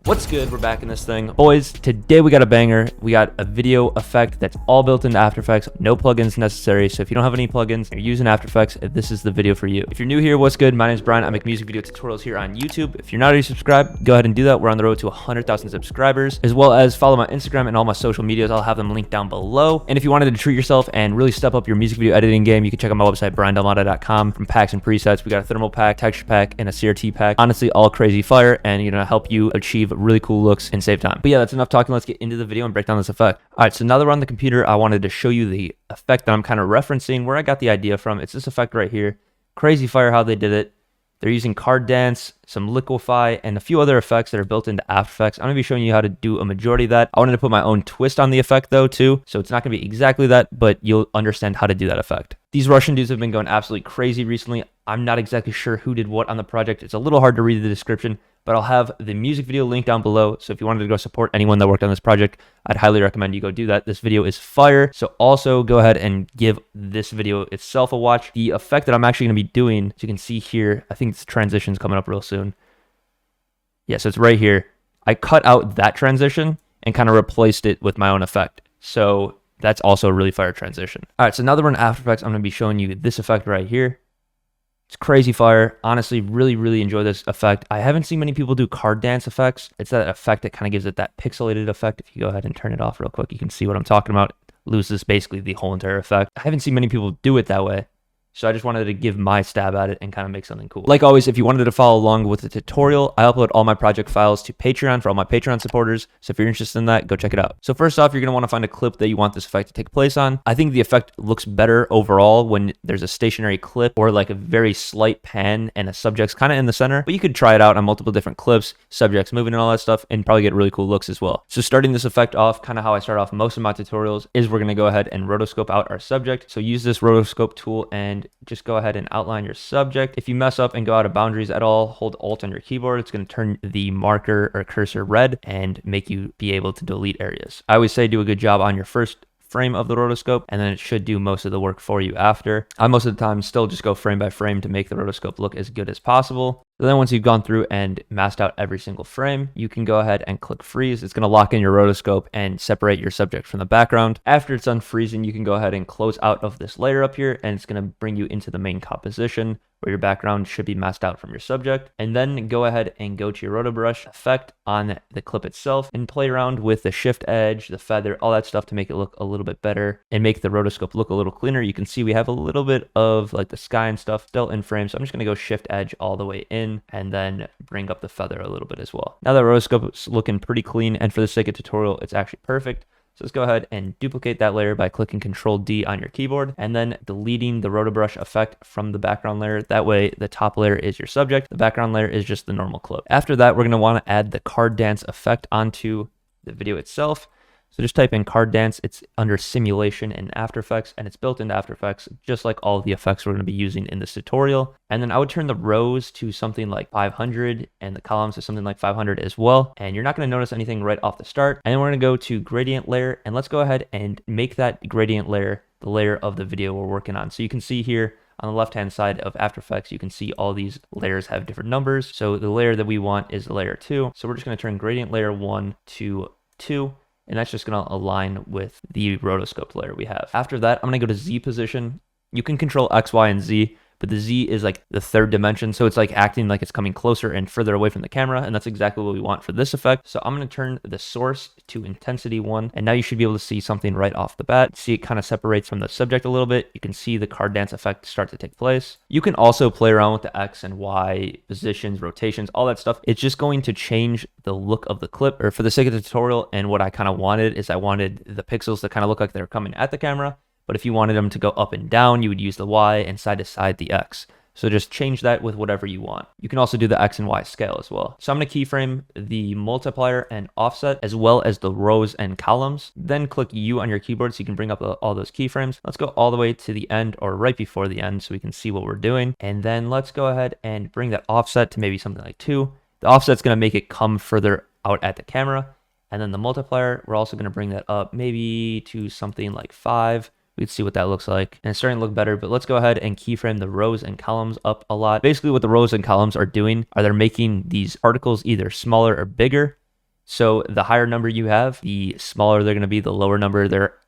What's good? We're back in this thing. Boys, today we got a banger. We got a video effect that's all built into After Effects, no plugins necessary. So if you don't have any plugins, you're using After Effects, this is the video for you. If you're new here, what's good? My name is Bryan. I make music video tutorials here on YouTube. If you're not already subscribed, go ahead and do that. We're on the road to 100,000 subscribers, as well as follow my Instagram and all my social medias. I'll have them linked down below. And if you wanted to treat yourself and really step up your music video editing game, you can check out my website, BryanDelimata.com. From packs and presets, we got a thermal pack, texture pack, and a CRT pack. Honestly, all crazy fire, and help you achieve really cool looks and save time. But yeah, that's enough talking. Let's get into the video and break down this effect. All right, so now that we're on the computer, I wanted to show you the effect that I'm kind of referencing, where I got the idea from. It's this effect right here. Crazy fire how they did it. They're using card dance, some liquefy, and a few other effects that are built into After Effects. I'm going to be showing you how to do a majority of that. I wanted to put my own twist on the effect though too, so it's not going to be exactly that, but you'll understand how to do that effect. These Russian dudes have been going absolutely crazy recently. I'm not exactly sure who did what on the project. It's a little hard to read the description, but I'll have the music video link down below. So if you wanted to go support anyone that worked on this project, I'd highly recommend you go do that. This video is fire. So also go ahead and give this video itself a watch. The effect that I'm actually going to be doing, as you can see here, I think this transition's coming up real soon. Yeah, so it's right here. I cut out that transition and kind of replaced it with my own effect. So that's also a really fire transition. All right, so now that we're in After Effects, I'm going to be showing you this effect right here. It's crazy fire. Honestly, really enjoy this effect. I haven't seen many people do card dance effects. It's that effect that kind of gives it that pixelated effect. If you go ahead and turn it off real quick, you can see what I'm talking about. Loses basically the whole entire effect. I haven't seen many people do it that way, so I just wanted to give my stab at it and kind of make something cool. Like always, if you wanted to follow along with the tutorial, I upload all my project files to Patreon for all my Patreon supporters. So if you're interested in that, go check it out. So first off, you're going to want to find a clip that you want this effect to take place on. I think the effect looks better overall when there's a stationary clip or like a very slight pan and a subject's kind of in the center. But you could try it out on multiple different clips, subjects moving and all that stuff, and probably get really cool looks as well. So starting this effect off, kind of how I start off most of my tutorials, is we're going to go ahead and rotoscope out our subject. So use this rotoscope tool and just go ahead and outline your subject. If you mess up and go out of boundaries at all, hold Alt on your keyboard. It's going to turn the marker or cursor red and make you be able to delete areas. I always say do a good job on your first frame of the rotoscope, and then it should do most of the work for you after. I most of the time still just go frame by frame to make the rotoscope look as good as possible. So then once you've gone through and masked out every single frame, you can go ahead and click freeze. It's going to lock in your rotoscope and separate your subject from the background. After it's done freezing, you can go ahead and close out of this layer up here, and it's going to bring you into the main composition where your background should be masked out from your subject. And then go ahead and go to your roto brush effect on the clip itself and play around with the shift edge, the feather, all that stuff to make it look a little bit better and make the rotoscope look a little cleaner. You can see we have a little bit of like the sky and stuff still in frame. So I'm just going to go shift edge all the way in and then bring up the feather a little bit as well. Now that rotoscope is looking pretty clean, and for the sake of tutorial, it's actually perfect. So let's go ahead and duplicate that layer by clicking Control D on your keyboard and then deleting the roto brush effect from the background layer. That way the top layer is your subject, the background layer is just the normal clip. After that, we're going to want to add the card dance effect onto the video itself. So just type in card dance. It's under simulation in After Effects, and it's built into After Effects, just like all of the effects we're going to be using in this tutorial. And then I would turn the rows to something like 500 and the columns to something like 500 as well. And you're not going to notice anything right off the start. And then we're going to go to gradient layer, and let's go ahead and make that gradient layer the layer of the video we're working on. So you can see here on the left-hand side of After Effects, you can see all these layers have different numbers. So the layer that we want is layer 2. So we're just going to turn gradient layer 1 to 2. And that's just going to align with the rotoscope layer we have. After that, I'm going to go to Z position. You can control X, Y, and Z, but the Z is like the third dimension. So it's like acting like it's coming closer and further away from the camera. And that's exactly what we want for this effect. So I'm going to turn the source to intensity 1. And now you should be able to see something right off the bat. See, it kind of separates from the subject a little bit. You can see the card dance effect start to take place. You can also play around with the X and Y positions, rotations, all that stuff. It's just going to change the look of the clip. Or for the sake of the tutorial, and what I kind of wanted is I wanted the pixels to kind of look like they're coming at the camera. But if you wanted them to go up and down, you would use the Y, and side to side the X. So just change that with whatever you want. You can also do the X and Y scale as well. So I'm going to keyframe the multiplier and offset as well as the rows and columns. Then click U on your keyboard so you can bring up all those keyframes. Let's go all the way to the end or right before the end so we can see what we're doing. And then let's go ahead and bring that offset to maybe something like 2. The offset's going to make it come further out at the camera. And then the multiplier, we're also going to bring that up maybe to something like 5. We can see what that looks like, and it's starting to look better. But let's go ahead and keyframe the rows and columns up a lot. Basically what the rows and columns are doing are they're making these particles either smaller or bigger So the higher number you have, the smaller they're going to be, the lower number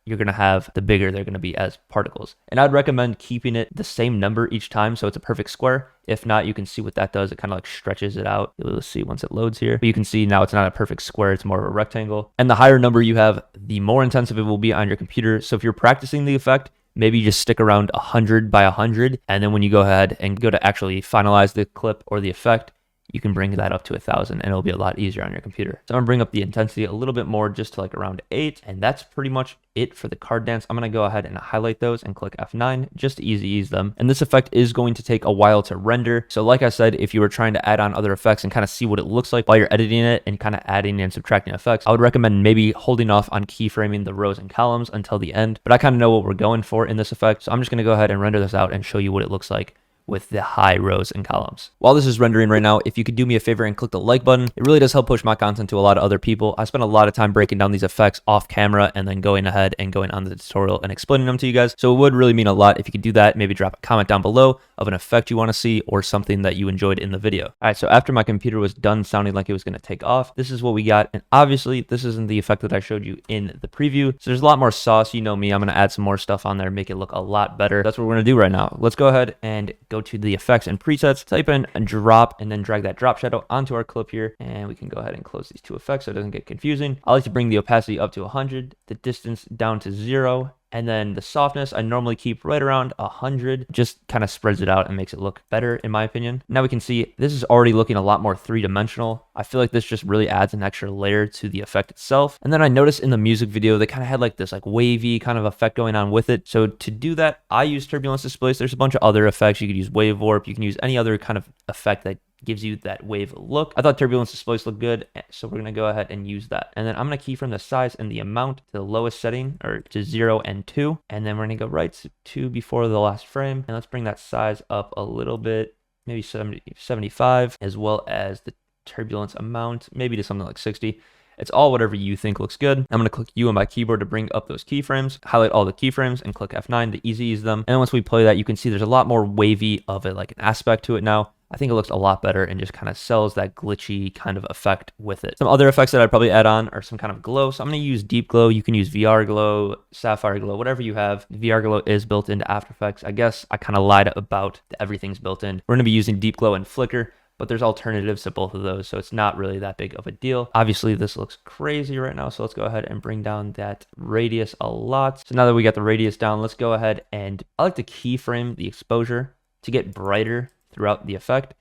you're going to have, the bigger they're going to be as particles. And I'd recommend keeping it the same number each time so it's a perfect square. If not, you can see what that does. It kind of like stretches it out. You'll see once it loads here. But you can see now it's not a perfect square, it's more of a rectangle. And the higher number you have, the more intensive it will be on your computer. So if you're practicing the effect, maybe just stick around 100 by 100. And then when you go ahead and go to actually finalize the clip or the effect, you can bring that up to 1,000 and it'll be a lot easier on your computer. So I'm gonna bring up the intensity a little bit more, just to like around 8. And that's pretty much it for the card dance. I'm gonna go ahead and highlight those and click F9 just to easy ease them. And this effect is going to take a while to render. So like I said, if you were trying to add on other effects and kind of see what it looks like while you're editing it and kind of adding and subtracting effects, I would recommend maybe holding off on keyframing the rows and columns until the end. But I kind of know what we're going for in this effect. So I'm just gonna go ahead and render this out and show you what it looks like with the high rows and columns. While this is rendering right now, if you could do me a favor and click the like button, it really does help push my content to a lot of other people. I spend a lot of time breaking down these effects off camera and then going ahead and going on the tutorial and explaining them to you guys. So it would really mean a lot if you could do that. Maybe drop a comment down below of an effect you want to see or something that you enjoyed in the video. All right, so after my computer was done sounding like it was going to take off, this is what we got. And obviously this isn't the effect that I showed you in the preview. So there's a lot more sauce. You know me, I'm going to add some more stuff on there, make it look a lot better. That's what we're going to do right now. Let's go ahead and go to the effects and presets, type in a drop, and then drag that drop shadow onto our clip here. And we can go ahead and close these two effects so it doesn't get confusing. I like to bring the opacity up to 100, the distance down to 0, and then the softness I normally keep right around 100. Just kind of spreads it out and makes it look better in my opinion. Now we can see this is already looking a lot more three-dimensional. I feel like this just really adds an extra layer to the effect itself. And then I noticed in the music video, they kind of had like this like wavy kind of effect going on with it. So to do that, I use turbulence displace. There's a bunch of other effects. You could use wave warp. You can use any other kind of effect that gives you that wave look. I thought turbulence displace looked good, so we're gonna go ahead and use that. And then I'm gonna keyframe the size and the amount to the lowest setting, or to 0 and 2. And then we're gonna go right to 2 before the last frame. And let's bring that size up a little bit, maybe 75, as well as the turbulence amount, maybe to something like 60. It's all whatever you think looks good. I'm going to click U on my keyboard to bring up those keyframes, highlight all the keyframes, and click F9 to easy ease them. And once we play that, you can see there's a lot more wavy of it, like an aspect to it now. I think it looks a lot better and just kind of sells that glitchy kind of effect with it. Some other effects that I'd probably add on are some kind of glow. So I'm going to use deep glow. You can use VR glow, sapphire glow, whatever you have. VR glow is built into After Effects. I guess I kind of lied about everything's built in. We're going to be using deep glow and flicker, but there's alternatives to both of those, so it's not really that big of a deal. Obviously, this looks crazy right now, so let's go ahead and bring down that radius a lot. So now that we got the radius down, let's go ahead and I like to keyframe the exposure to get brighter throughout the effect.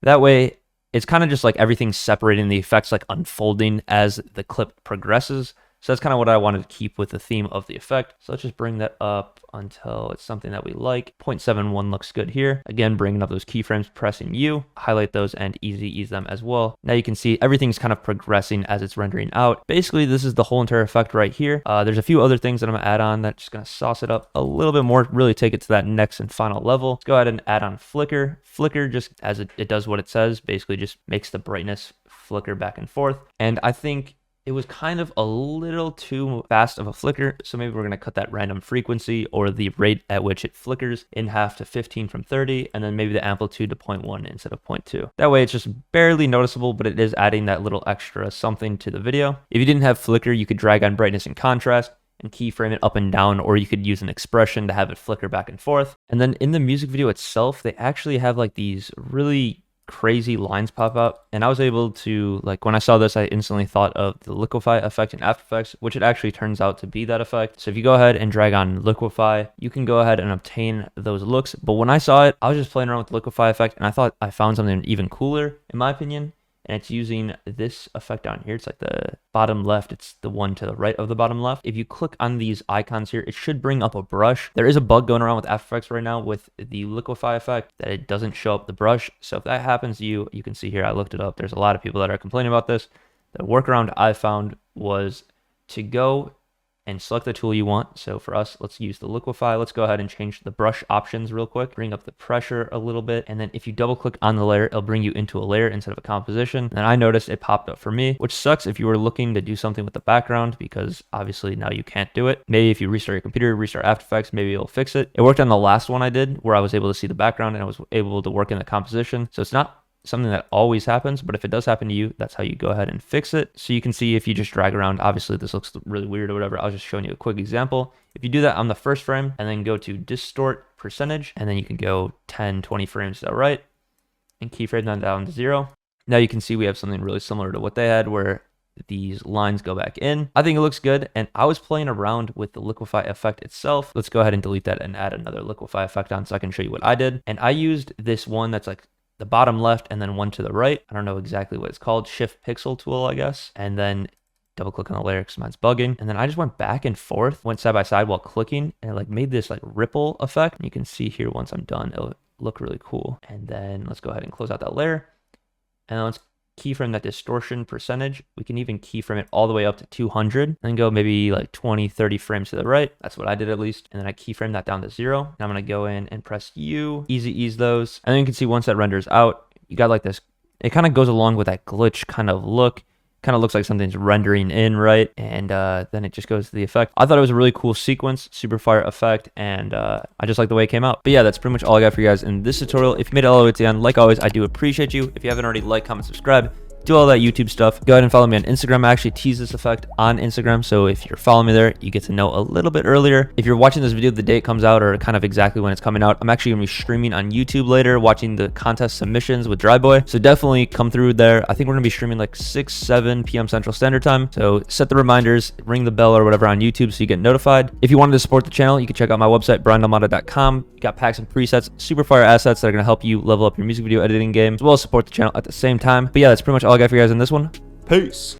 That way, it's kind of just like everything's separating, the effects like unfolding as the clip progresses. So that's kind of what I wanted to keep with the theme of the effect. So let's just bring that up until it's something that we like. 0.71 looks good here. Again, bringing up those keyframes, pressing U, highlight those and easy ease them as well. Now you can see everything's kind of progressing as it's rendering out. Basically, this is the whole entire effect right here. There's a few other things that I'm gonna add on that's just gonna sauce it up a little bit more, really take it to that next and final level. Let's go ahead and add on flicker. Flicker, just as it does what it says, basically just makes the brightness flicker back and forth. And I think it was kind of a little too fast of a flicker, so maybe we're going to cut that random frequency or the rate at which it flickers in half to 15 from 30, and then maybe the amplitude to 0.1 instead of 0.2. That way it's just barely noticeable, but it is adding that little extra something to the video. If you didn't have flicker, you could drag on brightness and contrast and keyframe it up and down, or you could use an expression to have it flicker back and forth. And then in the music video itself, they actually have like these really crazy lines pop up, and I was able to, like, when I saw this, I instantly thought of the liquefy effect in After Effects, which it actually turns out to be that effect. So if you go ahead and drag on liquefy, you can go ahead and obtain those looks. But when I saw it, I was just playing around with the liquefy effect, and I thought I found something even cooler, in my opinion. And it's using this effect down here. It's like the bottom left. It's the one to the right of the bottom left. If you click on these icons here, it should bring up a brush. There is a bug going around with After Effects right now with the liquefy effect that it doesn't show up the brush. So if that happens to you, you can see here, I looked it up. There's a lot of people that are complaining about this. The workaround I found was to go and select the tool you want. So for us, let's use the liquefy. Let's go ahead and change the brush options real quick, bring up the pressure a little bit. And then if you double click on the layer, it'll bring you into a layer instead of a composition. And I noticed it popped up for me, which sucks if you were looking to do something with the background, because obviously now you can't do it. Maybe if you restart your computer, restart After Effects, maybe it'll fix it. It worked on the last one I did where I was able to see the background and I was able to work in the composition. So it's not something that always happens, but if it does happen to you, that's how you go ahead and fix it. So you can see if you just drag around, obviously this looks really weird or whatever. I was just showing you a quick example. If you do that on the first frame and then go to distort percentage, and then you can go 10, 20 frames to the right and keyframe that down to 0. Now you can see we have something really similar to what they had, where these lines go back in. I think it looks good, and I was playing around with the liquefy effect itself. Let's go ahead and delete that and add another liquefy effect on so I can show you what I did. And I used this one that's like the bottom left and then one to the right. I don't know exactly what it's called. Shift pixel tool, I guess. And then double click on the layer because mine's bugging. And then I just went back and forth, went side by side while clicking, and it like made this like ripple effect. And you can see here once I'm done, it'll look really cool. And then let's go ahead and close out that layer. And then let's keyframe that distortion percentage. We can even keyframe it all the way up to 200 and go maybe like 20, 30 frames to the right. That's what I did at least. And then I keyframe that down to 0. And I'm going to go in and press U, easy ease those. And then you can see once that renders out, you got like this, it kind of goes along with that glitch kind of look. Kind of looks like something's rendering in, right? And then it just goes to the effect. I thought it was a really cool sequence, super fire effect, and I just like the way it came out. But yeah, that's pretty much all I got for you guys in this tutorial. If you made it all the way to the end, like always, I do appreciate you. If you haven't already, like, comment, subscribe, do all that YouTube stuff. Go ahead and follow me on Instagram. I actually tease this effect on Instagram, so if you're following me there, you get to know a little bit earlier. If you're watching this video the day it comes out, or kind of exactly when it's coming out, I'm actually going to be streaming on YouTube later, watching the contest submissions with Dryboy, so definitely come through there. I think we're going to be streaming like 6, 7 p.m. Central Standard Time, so set the reminders, ring the bell or whatever on YouTube so you get notified. If you wanted to support the channel, you can check out my website, BryanDelimata.com. You got packs and presets, super fire assets that are going to help you level up your music video editing game, as well as support the channel at the same time. But yeah, that's pretty much all I got for you guys in this one. Peace.